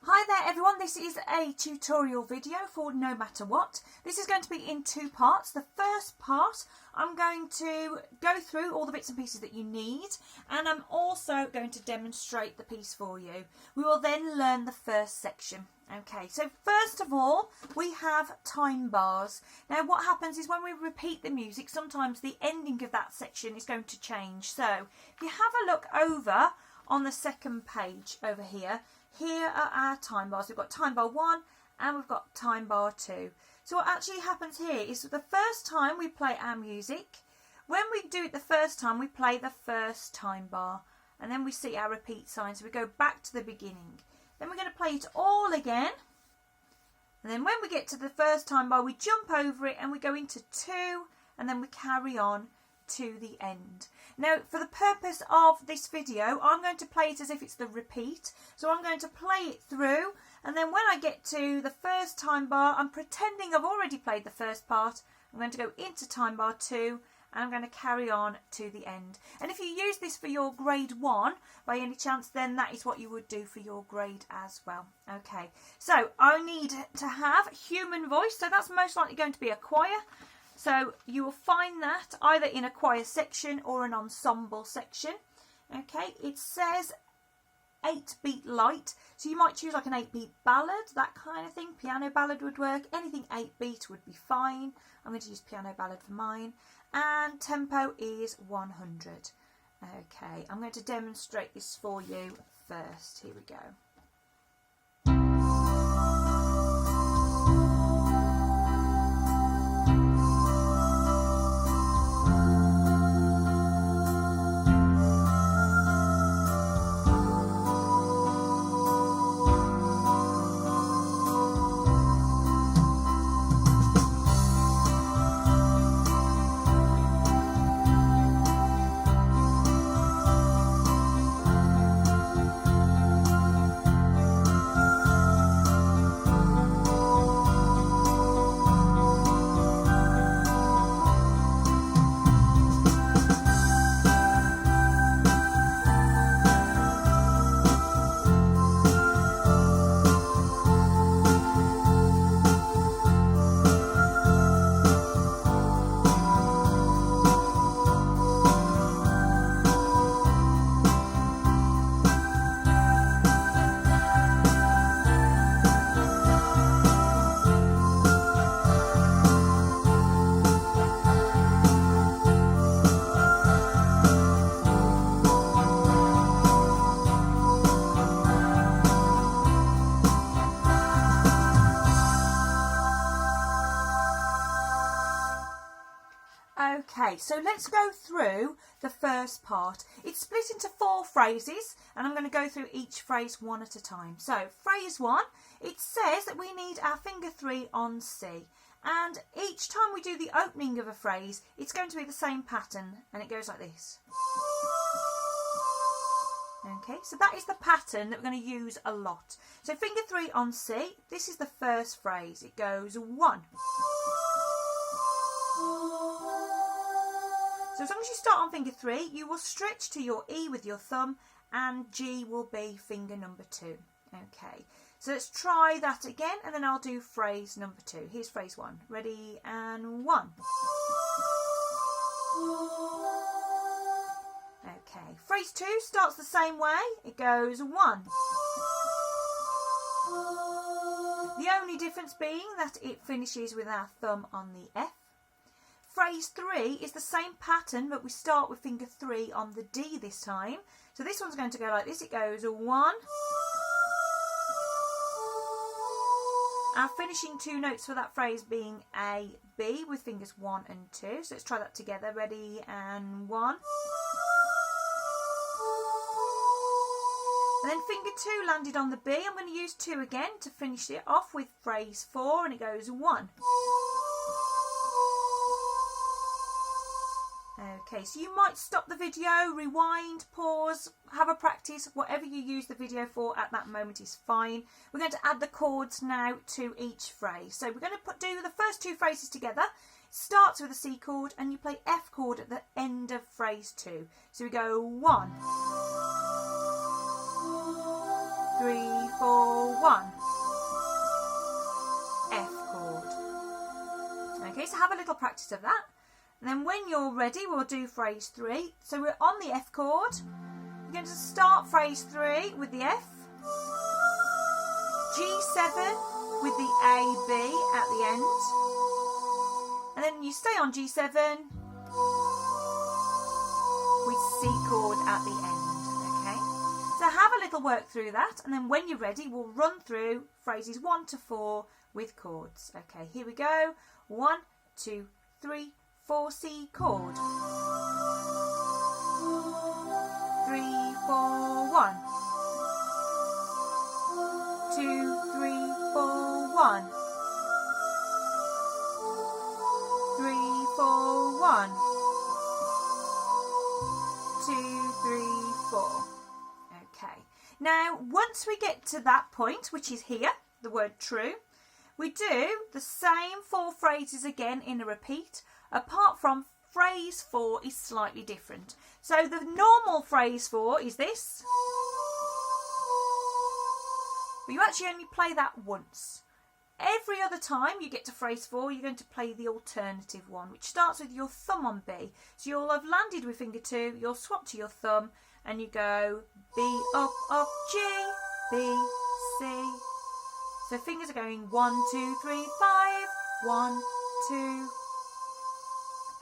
Hi there everyone, this is a tutorial video for No Matter What. This is going to be in two parts. The first part, I'm going to go through all the bits and pieces that you need, and I'm also going to demonstrate the piece for you. We will then learn the first section. Okay, so first of all, we have time bars. Now what happens is when we repeat the music, sometimes the ending of that section is going to change. So if you have a look over on the second page over here, here are our time bars. We've got time bar 1 and we've got time bar 2. So what actually happens here is the first time we play our music, when we do it the first time, we play the first time bar and then we see our repeat sign. So we go back to the beginning. Then we're going to play it all again. And then when we get to the first time bar, we jump over it and we go into 2 and then we carry on to the end. Now for the purpose of this video, I'm going to play it as if it's the repeat. So I'm going to play it through, and then when I get to the first time bar, I'm pretending I've already played the first part. I'm going to go into time bar 2 and I'm going to carry on to the end. And if you use this for your grade 1 by any chance, then that is what you would do for your grade as well. Okay, so I need to have human voice, so that's most likely going to be a choir. So you will find that either in a choir section or an ensemble section. Okay, it says 8-beat light, so you might choose like an 8-beat ballad, that kind of thing. Piano ballad would work. Anything 8-beat would be fine. I'm going to use piano ballad for mine. And tempo is 100. Okay, I'm going to demonstrate this for you first. Here we go. Okay, so let's go through the first part. It's split into 4 phrases, and I'm going to go through each phrase one at a time. So, phrase 1, it says that we need our finger 3 on C. And each time we do the opening of a phrase, it's going to be the same pattern, and it goes like this. Okay, so that is the pattern that we're going to use a lot. So, finger 3 on C, this is the first phrase. It goes 1. So as long as you start on finger 3, you will stretch to your E with your thumb, and G will be finger number 2. Okay, so let's try that again, and then I'll do phrase number 2. Here's phrase 1. Ready, and 1. Okay, phrase 2 starts the same way. It goes 1. The only difference being that it finishes with our thumb on the F. Phrase 3 is the same pattern, but we start with finger 3 on the D this time. So this one's going to go like this. It goes 1. Our finishing 2 notes for that phrase being A, B with fingers 1 and 2. So let's try that together. Ready, and 1. And then finger 2 landed on the B. I'm going to use 2 again to finish it off with phrase 4, and it goes 1. Okay, so you might stop the video, rewind, pause, have a practice, whatever you use the video for at that moment is fine. We're going to add the chords now to each phrase. So we're going to do the first 2 phrases together. It starts with a C chord and you play F chord at the end of phrase 2. So we go 1, 3, 3, 4, 1. F chord. Okay, so have a little practice of that. And then when you're ready, we'll do phrase 3. So we're on the F chord. We're going to start phrase 3 with the F. G7 with the A, B at the end. And then you stay on G7 with C chord at the end. Okay, so have a little work through that, and then when you're ready, we'll run through phrases 1 to 4 with chords. Okay, here we go. 1, 2, 3, 4, C chord. 3, 4, 1. 2, 3, 4, 1. 3, 4, 1. 2, 3, 4. Okay. Now, once we get to that point, which is here, the word true, we do the same 4 phrases again in a repeat, apart from phrase 4 is slightly different. So the normal phrase 4 is this. But you actually only play that once. Every other time you get to phrase 4, you're going to play the alternative one, which starts with your thumb on B. So you'll have landed with finger 2, you'll swap to your thumb, and you go B, up, up, G, B, C. So fingers are going 1, 2, 3, 5, 1, 2.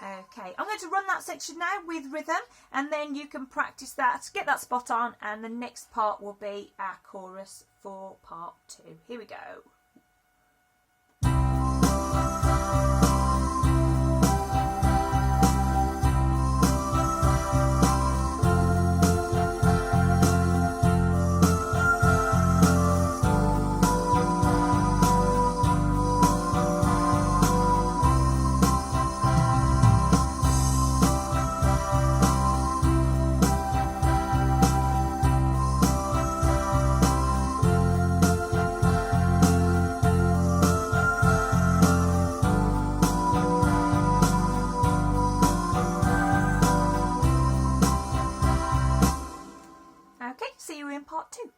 Okay, I'm going to run that section now with rhythm, and then you can practice that, get that spot on, and the next part will be our chorus for part 2. Here we go. Okay, see you in part 2.